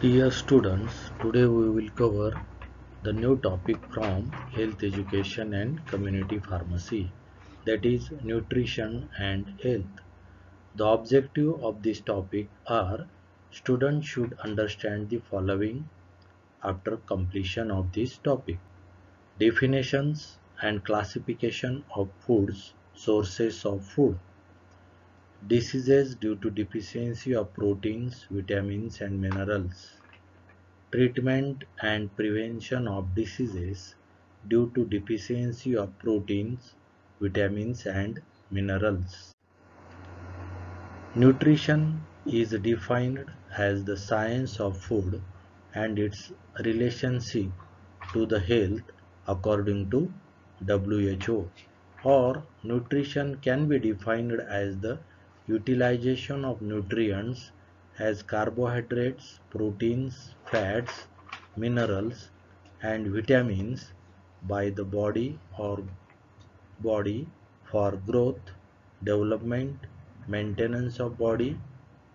Dear students, today we will cover the new topic from health education and community pharmacy, that is nutrition and health. The objective of this topic are students should understand the following after completion of this topic: definitions and classification of foods, sources of food, diseases due to deficiency of proteins, vitamins and minerals, treatment and prevention of diseases due to deficiency of proteins, vitamins and minerals. Nutrition is defined as the science of food and its relationship to the health according to WHO. Or nutrition can be defined as the utilization of nutrients as carbohydrates, proteins, fats, minerals and vitamins by the body for growth, development, maintenance of body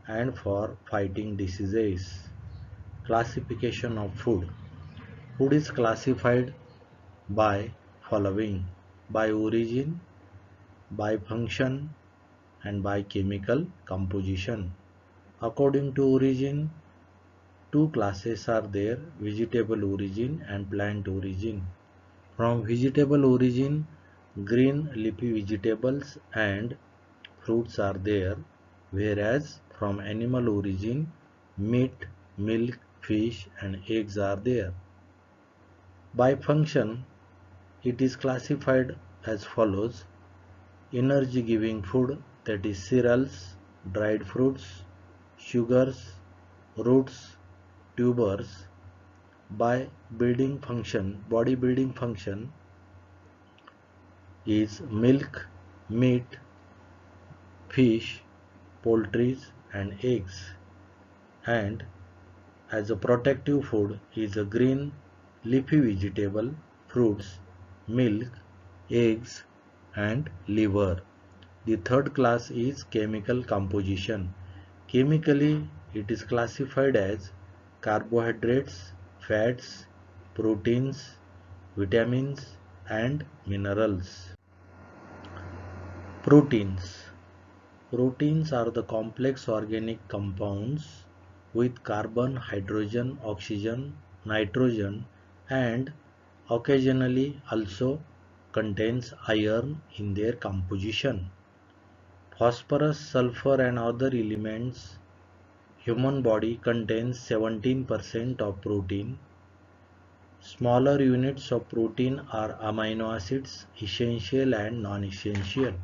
and for fighting diseases. Classification of food. Food is classified by following: by origin, by function and by chemical composition. According to origin, two classes are there: vegetable origin and plant origin. From vegetable origin, green leafy vegetables and fruits are there, whereas from animal origin, meat, milk, fish and eggs are there. By function, it is classified as follows: energy giving food, that is cereals, dried fruits, sugars, roots, tubers. By building function, body building function is milk, meat, fish, poultry and eggs. And as a protective food is a green leafy vegetable, fruits, milk, eggs and liver. The third class is chemical composition. Chemically, it is classified as carbohydrates, fats, proteins, vitamins and minerals. Proteins. Proteins are the complex organic compounds with carbon, hydrogen, oxygen, nitrogen and occasionally also contains iron in their composition. Phosphorus, sulfur and other elements. Human body contains 17% of protein. Smaller units of protein are amino acids, essential and non-essential.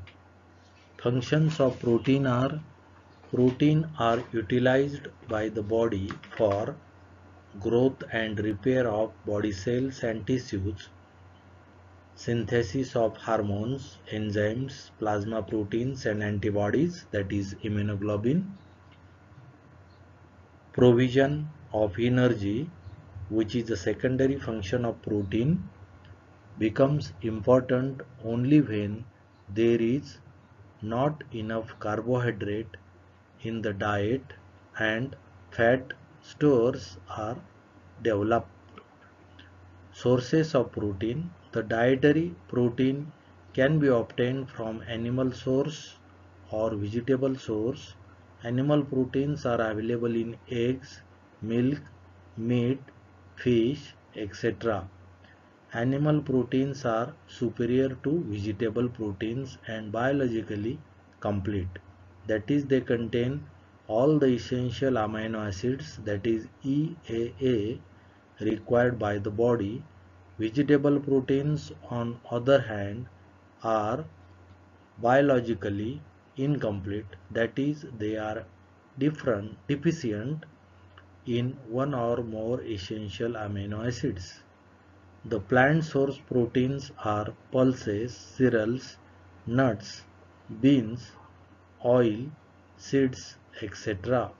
Functions of protein are utilized by the body for growth and repair of body cells and tissues, synthesis of hormones, enzymes, plasma proteins and antibodies, that is immunoglobulin, provision of energy, which is a secondary function of protein, becomes important only when there is not enough carbohydrate in the diet and fat stores are developed. Sources of protein. The dietary protein can be obtained from animal source or vegetable source. Animal proteins are available in eggs, milk, meat, fish, etc. Animal proteins are superior to vegetable proteins and biologically complete. That is, they contain all the essential amino acids, that is EAA, required by the body. Vegetable proteins on other hand are biologically incomplete, that is they are deficient in one or more essential amino acids. The plant source proteins are pulses, cereals, nuts, beans, oil, seeds, etc.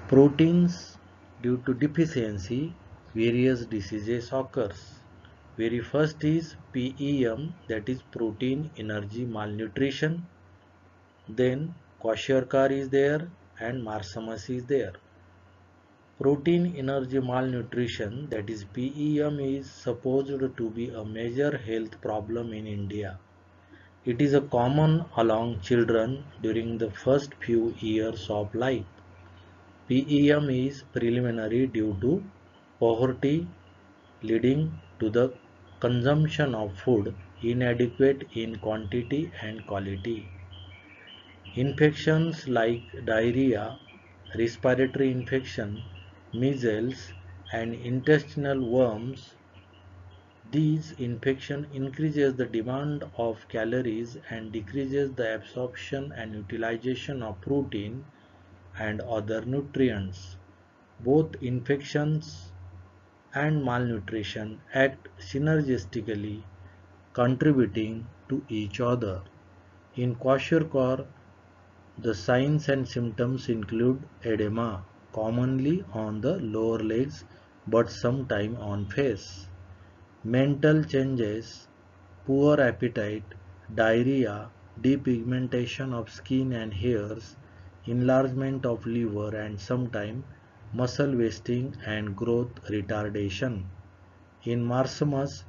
Proteins, due to deficiency, various diseases occurs. Very first is PEM, that is protein energy malnutrition. Then kwashiorkor is there and marsomas is there. Protein energy malnutrition, that is PEM, is supposed to be a major health problem in India. It is a common along children during the first few years of life. PEM is preliminary due to poverty leading to the consumption of food inadequate in quantity and quality. Infections like diarrhea, respiratory infection, measles, and intestinal worms. These infection increases the demand of calories and decreases the absorption and utilization of protein and other nutrients. Both infections and malnutrition act synergistically, contributing to each other. In kwashiorkor, the signs and symptoms include edema, commonly on the lower legs but sometimes on face, mental changes, poor appetite, diarrhea, depigmentation of skin and hairs, enlargement of liver and sometimes muscle wasting and growth retardation. In marsamus,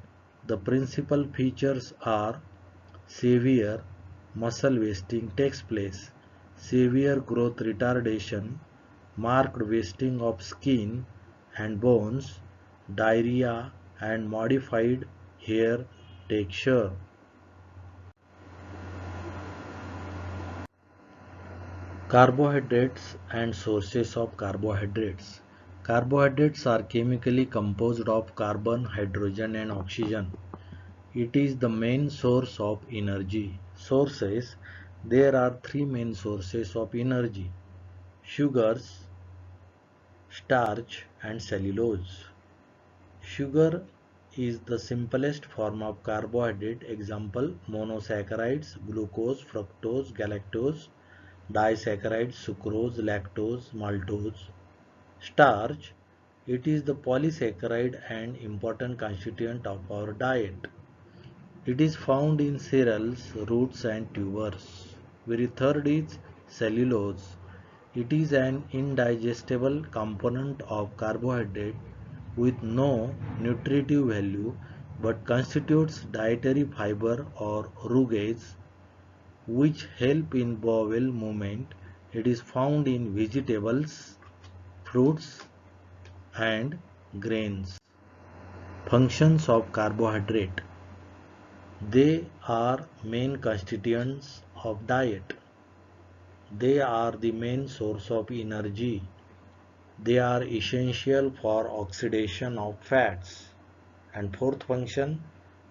the principal features are severe muscle wasting takes place, severe growth retardation, marked wasting of skin and bones, diarrhea, and modified hair texture. Carbohydrates and sources of carbohydrates. Carbohydrates are chemically composed of carbon, hydrogen, and oxygen. It is the main source of energy. Sources. There are three main sources of energy: sugars, starch, and cellulose. Sugar is the simplest form of carbohydrate. Example: monosaccharides, glucose, fructose, galactose; disaccharides, sucrose, lactose, maltose. Starch. It is the polysaccharide and important constituent of our diet. It is found in cereals, roots, and tubers. Very third is cellulose. It is an indigestible component of carbohydrate with no nutritive value but constitutes dietary fiber or rugates which help in bowel movement. It is found in vegetables, fruits, and grains. Functions of carbohydrate. They are main constituents of diet. They are the main source of energy. They are essential for oxidation of fats. And fourth function,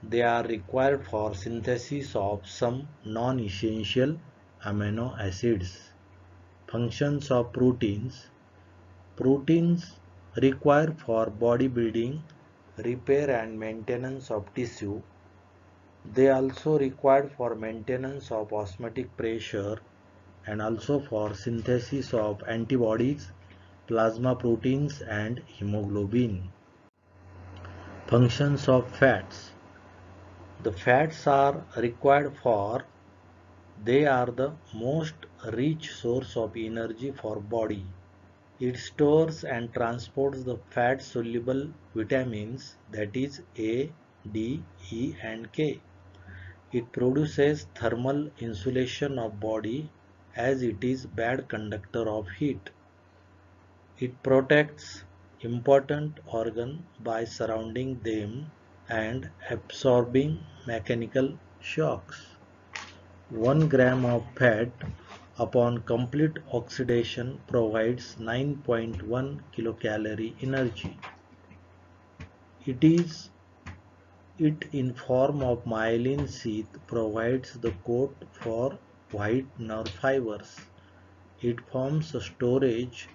they are required for synthesis of some non-essential amino acids. Functions of proteins. Proteins required for body building, repair and maintenance of tissue. They also required for maintenance of osmotic pressure and also for synthesis of antibodies, plasma proteins and hemoglobin. Functions of fats. The fats are required for they are the most rich source of energy for body. It stores and transports the fat soluble vitamins, that is A, D, E and K. It produces thermal insulation of body as it is bad conductor of heat. It protects important organ by surrounding them and absorbing mechanical shocks. 1 gram of fat upon complete oxidation provides 9.1 kilocalorie energy. It is it in form of myelin sheath provides the coat for white nerve fibers. It forms a storage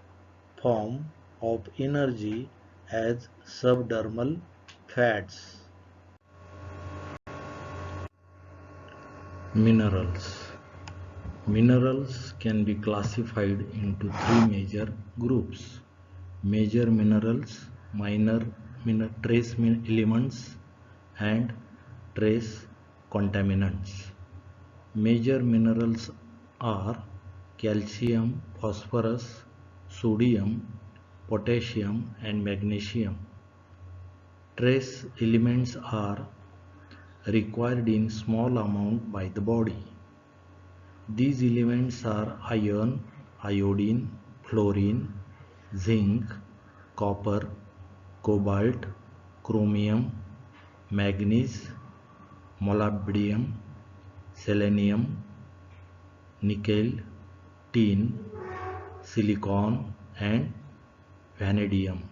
form of energy as subdermal fats. Minerals. Minerals can be classified into three major groups: major minerals, trace elements, and trace contaminants. Major minerals are calcium, phosphorus, sodium, potassium and magnesium. Trace elements are required in small amount by the body. These elements are iron, iodine, fluorine, zinc, copper, cobalt, chromium, manganese, molybdenum, selenium, nickel, tin, silicon, and vanadium.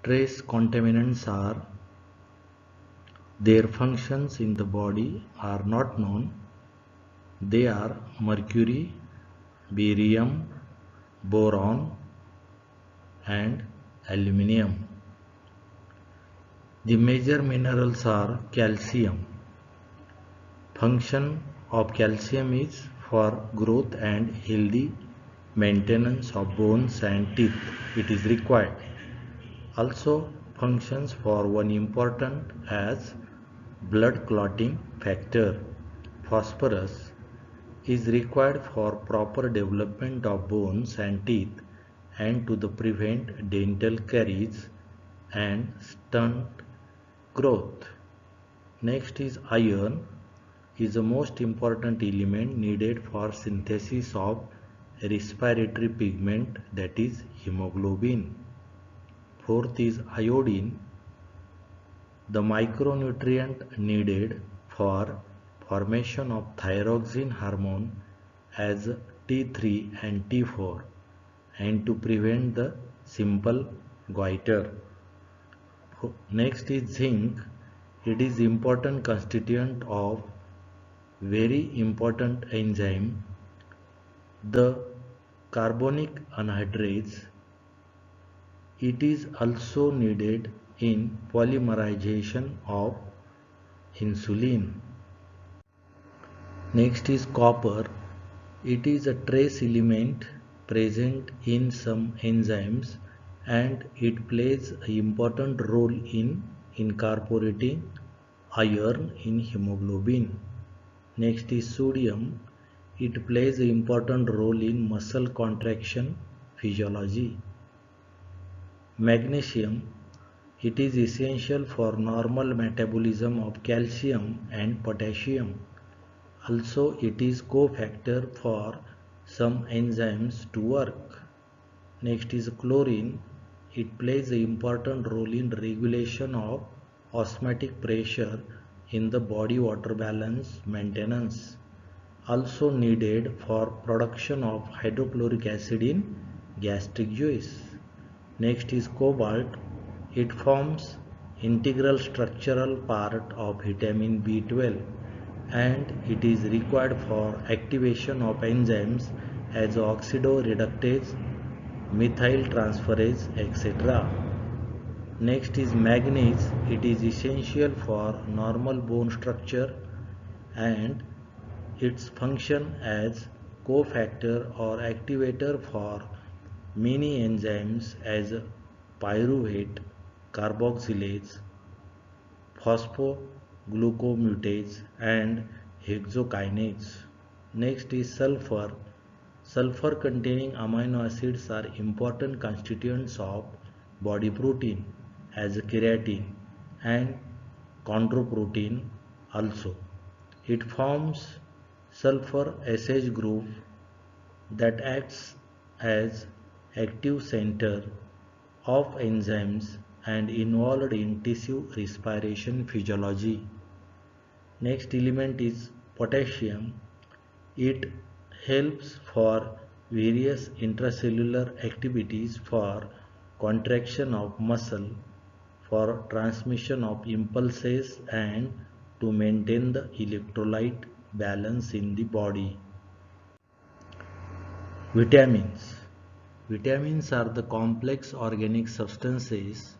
Trace contaminants are their functions in the body are not known. They are mercury, barium, boron, and aluminium. The major minerals are calcium. Function of calcium is for growth and healthy maintenance of bones and teeth. It is required. Also functions for one important as blood clotting factor. Phosphorus is required for proper development of bones and teeth and to prevent dental caries and stunt growth. Next is iron is the most important element needed for synthesis of respiratory pigment, that is hemoglobin. Fourth is iodine, the micronutrient needed for formation of thyroxine hormone as T3 and T4 and to prevent the simple goiter. Next is zinc. It is important constituent of very important enzyme, the carbonic anhydrase. It is also needed in polymerization of insulin. Next is copper. It is a trace element present in some enzymes and it plays an important role in incorporating iron in hemoglobin. Next is sodium. It plays an important role in muscle contraction physiology. Magnesium. It is essential for normal metabolism of calcium and potassium. Also, it is cofactor for some enzymes to work. Next is chlorine. It plays an important role in regulation of osmotic pressure in the body water balance maintenance. Also needed for production of hydrochloric acid in gastric juice. Next is cobalt. It forms integral structural part of vitamin B12 and it is required for activation of enzymes as oxidoreductase, methyl transferase, etc. Next is manganese. It is essential for normal bone structure and its function as cofactor or activator for many enzymes as pyruvate, carboxylase, phosphoglucomutase and hexokinase. Next is sulfur. Sulfur containing amino acids are important constituents of body protein as keratin and chondroprotein also. It forms sulfur SH group that acts as active center of enzymes and involved in tissue respiration physiology. Next element is potassium. It helps for various intracellular activities for contraction of muscle, for transmission of impulses and to maintain the electrolyte balance in the body. Vitamins. Vitamins are the complex organic substances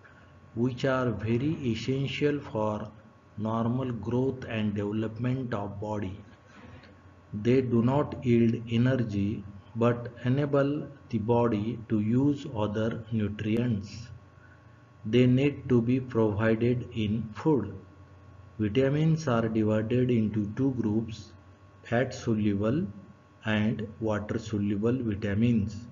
which are very essential for normal growth and development of body. They do not yield energy but enable the body to use other nutrients. They need to be provided in food. Vitamins are divided into two groups, fat soluble and water soluble vitamins.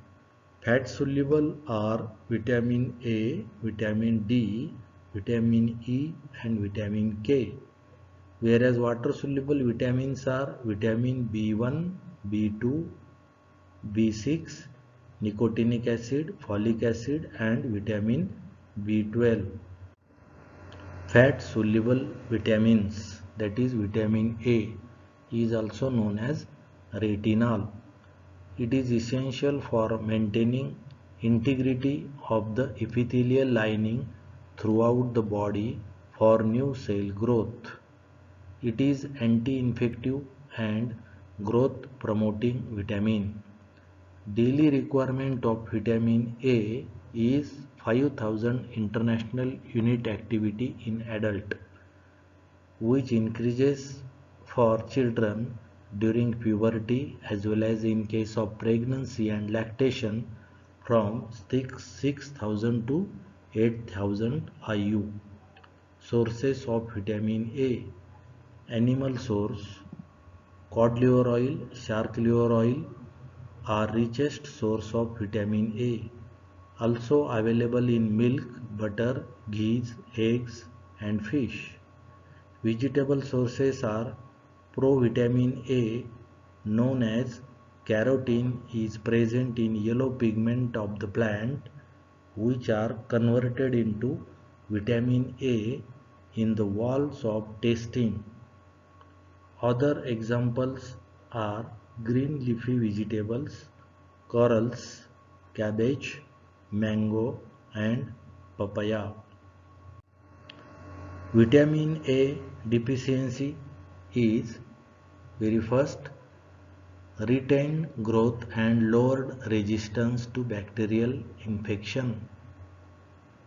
Fat soluble are vitamin A, vitamin D, vitamin E and vitamin K. Whereas water soluble vitamins are vitamin B1, B2, B6, nicotinic acid, folic acid and vitamin B12. Fat soluble vitamins, that is vitamin A, is also known as retinol. It is essential for maintaining integrity of the epithelial lining throughout the body for new cell growth. It is anti-infective and growth promoting vitamin. Daily requirement of vitamin A is 5000 international unit activity in adult, which increases for children during puberty as well as in case of pregnancy and lactation from 6000 to 8000 IU. Sources of vitamin A: animal source, cod liver oil, shark liver oil are richest source of vitamin A. Also available in milk, butter, ghee, eggs and fish. Vegetable sources are provitamin A, known as carotene, is present in yellow pigment of the plant, which are converted into vitamin A in the walls of intestine. Other examples are green leafy vegetables, corals, cabbage, mango and papaya. Vitamin A deficiency is very first retained growth and lowered resistance to bacterial infection.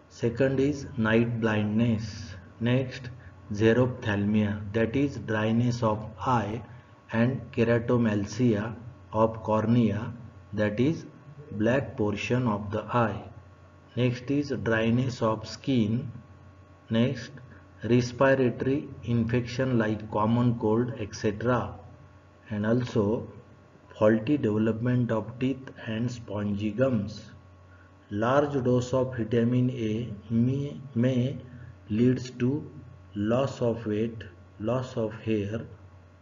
Second is night blindness. Next, xerophthalmia, that is dryness of eye, and keratomalcia of cornea, that is black portion of the eye. Next is dryness of skin. Next, respiratory infection like common cold, etc. And also faulty development of teeth and spongy gums. Large dose of vitamin A may leads to loss of weight, loss of hair,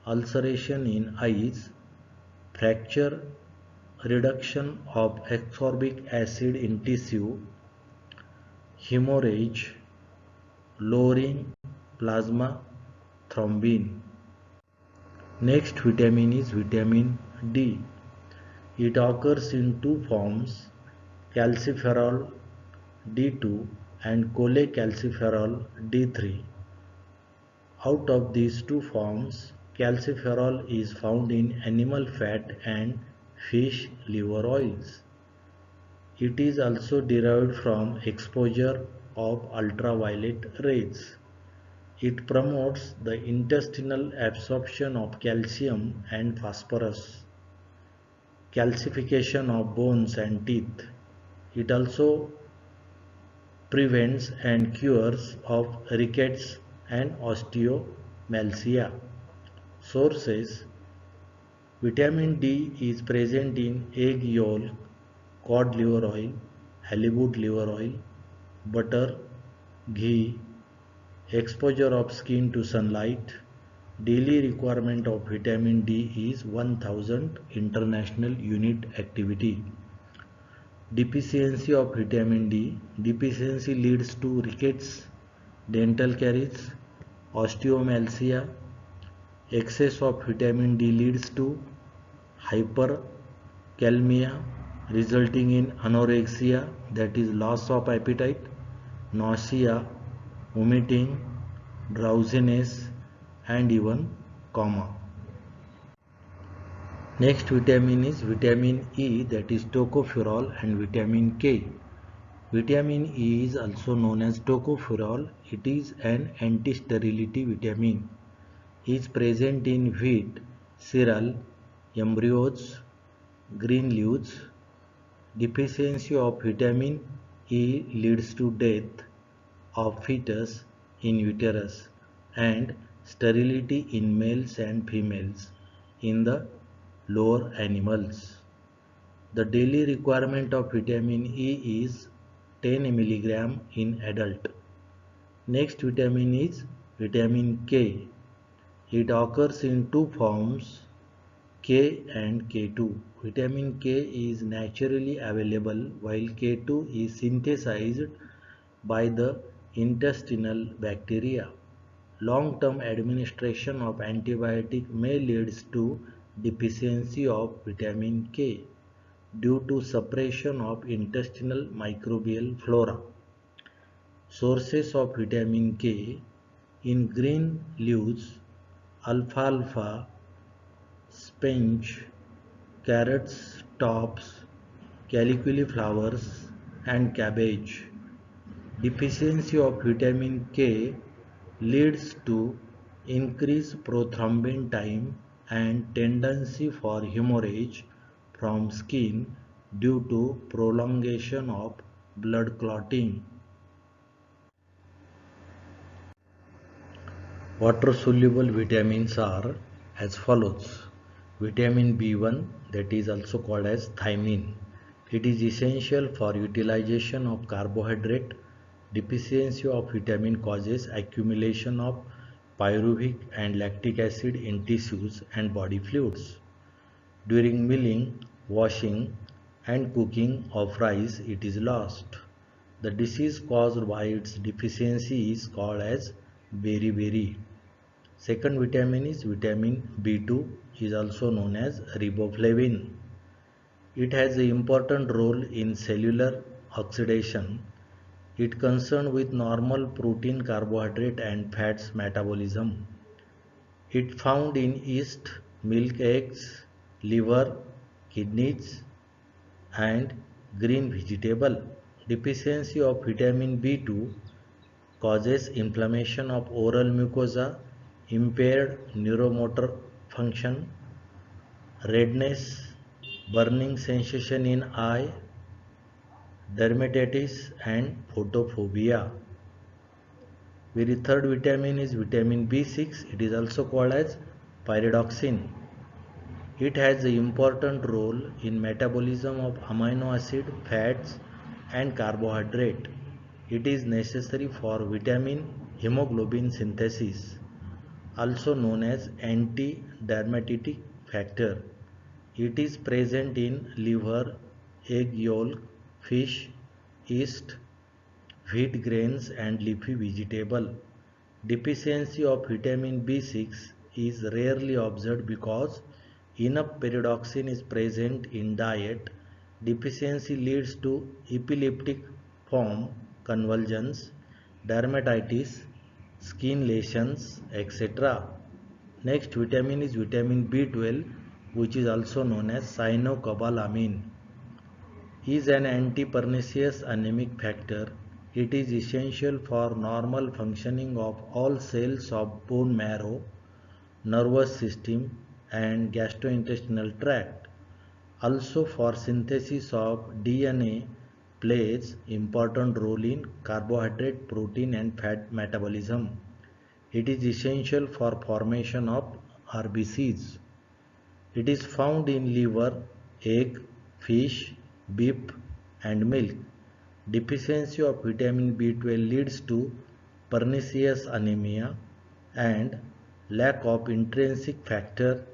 ulceration in eyes, fracture, reduction of ascorbic acid in tissue, hemorrhage, lowering plasma thrombin. Next vitamin is vitamin D. It occurs in two forms, calciferol D2 and cholecalciferol D3. Out of these two forms, calciferol is found in animal fat and fish liver oils. It is also derived from exposure of ultraviolet rays. It promotes the intestinal absorption of calcium and phosphorus, calcification of bones and teeth. It also prevents and cures of rickets and osteomalcia. Sources: vitamin D is present in egg yolk, cod liver oil, halibut liver oil, butter, ghee, exposure of skin to sunlight. Daily requirement of vitamin D is 1000 international unit activity. Deficiency of vitamin D. Deficiency leads to rickets, dental caries, osteomalcia. Excess of vitamin D leads to hyperkalemia, resulting in anorexia, that is loss of appetite, nausea, vomiting, drowsiness and even coma. Next vitamin is vitamin E, that is tocopherol, and vitamin K. Vitamin E is also known as tocopherol. It is an anti-sterility vitamin. It is present in wheat, cereal, embryos, green leaves. Deficiency of vitamin E leads to death of fetus in uterus and sterility in males and females in the lower animals. The daily requirement of vitamin E is 10 mg in adult. Next vitamin is vitamin K. It occurs in two forms, K and K2. Vitamin K is naturally available while K2 is synthesized by the intestinal bacteria. Long-term administration of antibiotic may lead to deficiency of vitamin K due to suppression of intestinal microbial flora. Sources of vitamin K in green leaves, alfalfa, spinach, carrots, tops, cauliflowers, and cabbage. Deficiency of vitamin K leads to increased prothrombin time and tendency for hemorrhage from skin due to prolongation of blood clotting. Water-soluble vitamins are as follows. Vitamin B1, that is also called as thiamine. It is essential for utilization of carbohydrate. Deficiency of vitamin causes accumulation of pyruvic and lactic acid in tissues and body fluids. During milling, washing, and cooking of rice, it is lost. The disease caused by its deficiency is called as beriberi. Second vitamin is vitamin B2, is also known as riboflavin. It has an important role in cellular oxidation. It concerned with normal protein, carbohydrate and fats metabolism. It found in yeast, milk, eggs, liver, kidneys and green vegetable. Deficiency of vitamin B2 causes inflammation of oral mucosa, impaired neuromotor function, redness, burning sensation in eye, dermatitis and photophobia. Very third vitamin is vitamin B6. It is also called as pyridoxine. It has an important role in metabolism of amino acid, fats and carbohydrate. It is necessary for vitamin hemoglobin synthesis, also known as anti-dermatitic factor. It is present in liver, egg yolk, fish, yeast, wheat grains and leafy vegetable. Deficiency of vitamin B6 is rarely observed because enough pyridoxine is present in diet. Deficiency leads to epileptic form, convulsions, dermatitis, skin lesions, etc. Next vitamin is vitamin B12, which is also known as cyanocobalamin. Is an anti-pernicious anemic factor. It is essential for normal functioning of all cells of bone marrow, nervous system and gastrointestinal tract. Also for synthesis of DNA, plays important role in carbohydrate, protein and fat metabolism. It is essential for formation of RBCs. It is found in liver, egg, fish, beef and milk. Deficiency of vitamin B12 leads to pernicious anemia and lack of intrinsic factor,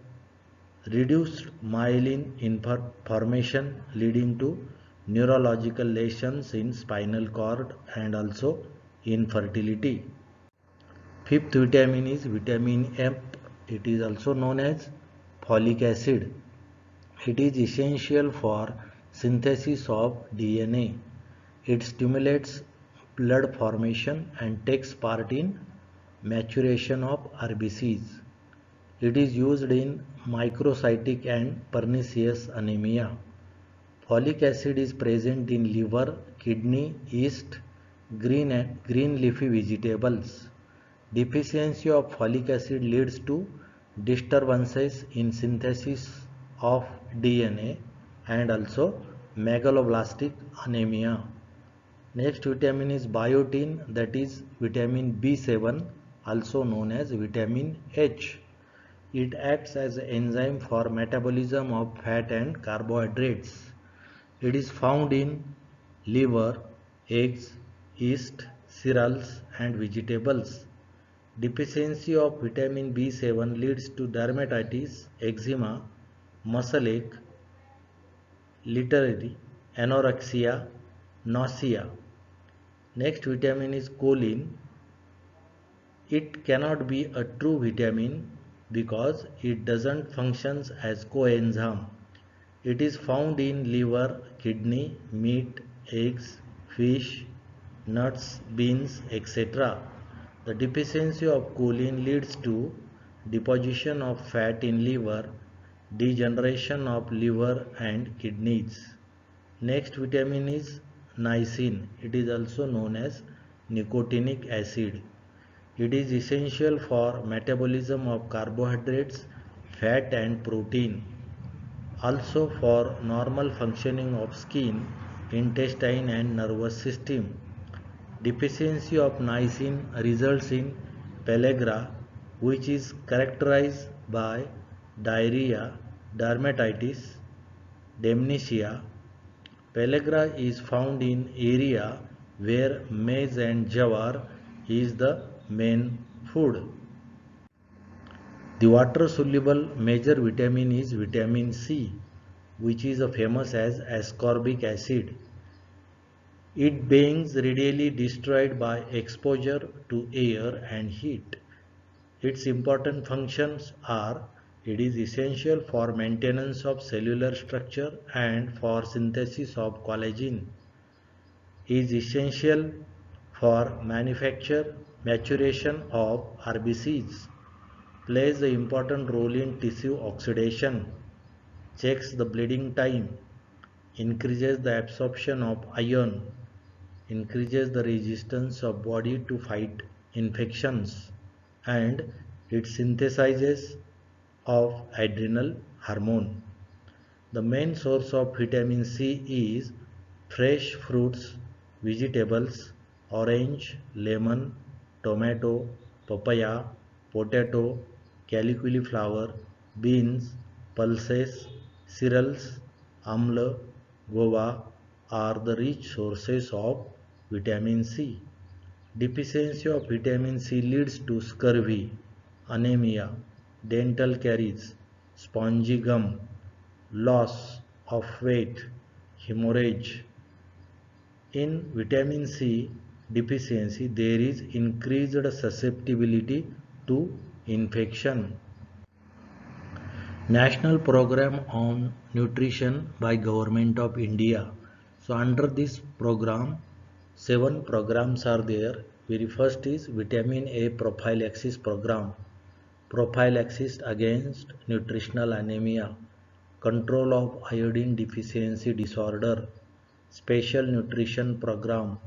reduced myelin formation leading to neurological lesions in spinal cord and also infertility. Fifth vitamin is vitamin F. It is also known as folic acid. It is essential for synthesis of DNA. It stimulates blood formation and takes part in maturation of RBCs. It is used in microcytic and pernicious anemia. Folic acid is present in liver, kidney, yeast, green leafy vegetables. Deficiency of folic acid leads to disturbances in synthesis of DNA and also megaloblastic anemia. Next vitamin is biotin, that is vitamin B7, also known as vitamin H. It acts as an enzyme for metabolism of fat and carbohydrates. It is found in liver, eggs, yeast, cereals and vegetables. Deficiency of vitamin B7 leads to dermatitis, eczema, muscle ache, lethargy, anorexia, nausea. Next vitamin is choline. It cannot be a true vitamin because it doesn't function as coenzyme. It is found in liver, kidney, meat, eggs, fish, nuts, beans, etc. The deficiency of choline leads to deposition of fat in liver, degeneration of liver and kidneys. Next vitamin is niacin. It is also known as nicotinic acid. It is essential for metabolism of carbohydrates, fat and protein. Also for normal functioning of skin, intestine and nervous system. Deficiency of niacin results in pellagra, which is characterized by diarrhea, dermatitis, dementia. Pellagra is found in area where maize and jawar is the main food. The water soluble major vitamin is vitamin C, which is famous as ascorbic acid. It being readily destroyed by exposure to air and heat. Its important functions are: it is essential for maintenance of cellular structure and for synthesis of collagen, is essential for manufacture maturation of RBCs, plays an important role in tissue oxidation, checks the bleeding time, increases the absorption of iron, increases the resistance of body to fight infections, and it synthesizes of adrenal hormone. The main source of vitamin C is fresh fruits, vegetables, orange, lemon, tomato, papaya, potato, cauliflower, beans, pulses, cereals, amla, guava are the rich sources of vitamin C. Deficiency of vitamin C leads to scurvy, anemia, dental caries, spongy gum, loss of weight, hemorrhage. In vitamin C deficiency, there is increased susceptibility to infection. National Program on Nutrition by Government of India. So under this program, 7 programs are there. Very first is Vitamin A Prophylaxis Program. Prophylaxis against nutritional anemia. Control of iodine deficiency disorder. Special Nutrition Program.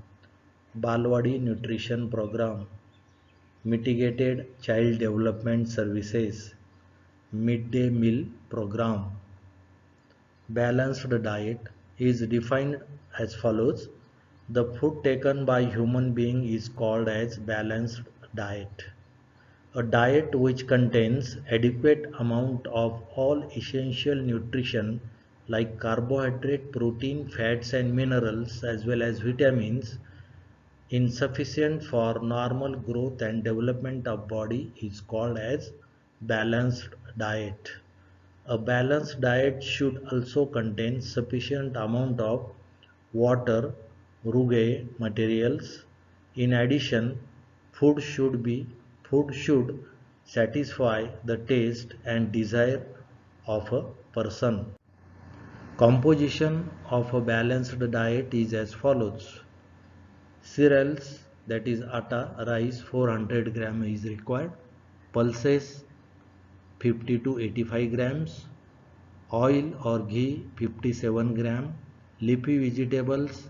Balwadi Nutrition Program. Mitigated Child Development Services. Midday Meal Program. Balanced diet is defined as follows. The food taken by human being is called as balanced diet. A diet which contains adequate amount of all essential nutrition like carbohydrate, protein, fats and minerals as well as vitamins insufficient for normal growth and development of body is called as balanced diet. A balanced diet should also contain sufficient amount of water, rugae materials. In addition, food should satisfy the taste and desire of a person. Composition of a balanced diet is as follows. Cereals, that is atta, rice 400 gram is required. Pulses 50 to 85 grams. Oil or ghee 57 gram. Leafy vegetables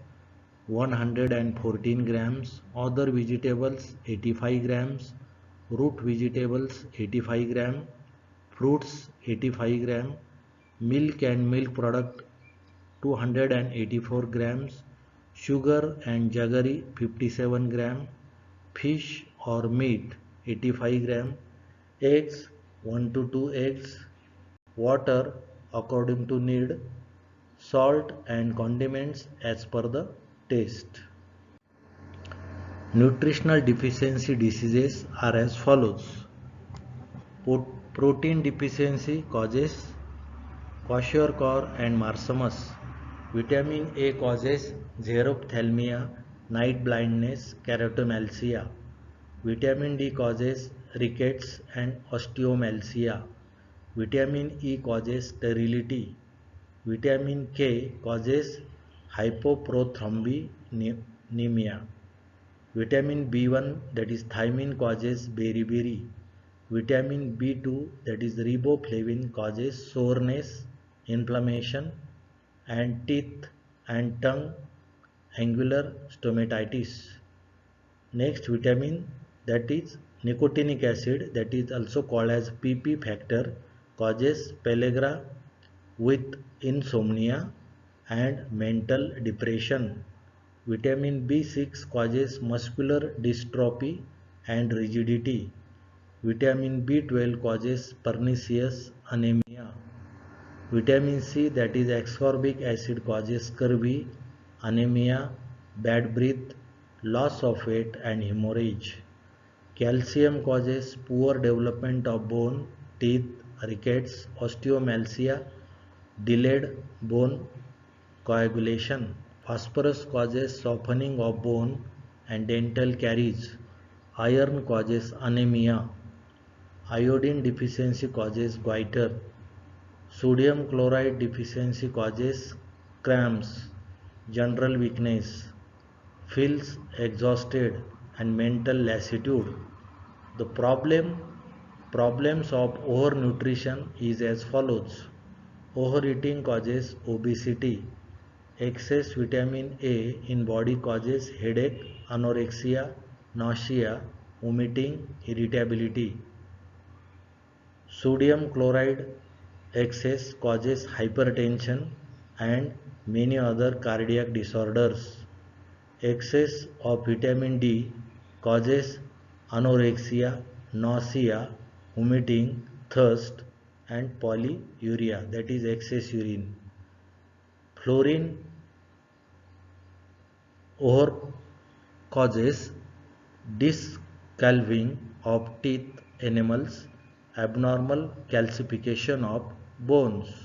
114 grams. Other vegetables 85 grams. Root vegetables 85 gram. Fruits 85 gram. Milk and milk product 284 grams. Sugar and jaggery 57 gram. Fish or meat 85 gram. Eggs 1 to 2 eggs. Water according to need. salt and condiments as per the taste. Nutritional deficiency diseases are as follows. Protein deficiency causes kwashiorkor and marasmus. Vitamin A causes xerophthalmia, night blindness, keratomalcia. Vitamin D causes rickets and osteomalcia. Vitamin E causes sterility. Vitamin K causes hypoprothrombinemia. Vitamin B1, that is thiamine, causes beriberi. Vitamin B2, that is riboflavin, causes soreness, inflammation and teeth and tongue angular stomatitis. Next vitamin, that is nicotinic acid, that is also called as PP factor, causes pellagra with insomnia and mental depression. Vitamin B6 causes muscular dystrophy and rigidity. Vitamin B12 causes pernicious anemia. Vitamin C, that is ascorbic acid, causes scurvy, anemia, bad breath, loss of weight and hemorrhage. Calcium causes poor development of bone, teeth, rickets, osteomalcia, delayed bone coagulation. Phosphorus causes softening of bone and dental caries. Iron causes anemia. Iodine deficiency causes goiter. Sodium chloride deficiency causes cramps, general weakness, feels exhausted and mental lassitude. The problems of overnutrition is as follows. Overeating causes obesity. Excess vitamin A in body causes headache, anorexia, nausea, vomiting, irritability. Sodium chloride excess causes hypertension and many other cardiac disorders. Excess of vitamin D causes anorexia, nausea, vomiting, thirst and polyuria, that is excess urine. Fluorine over causes discoloring of teeth enamels, abnormal calcification of bones.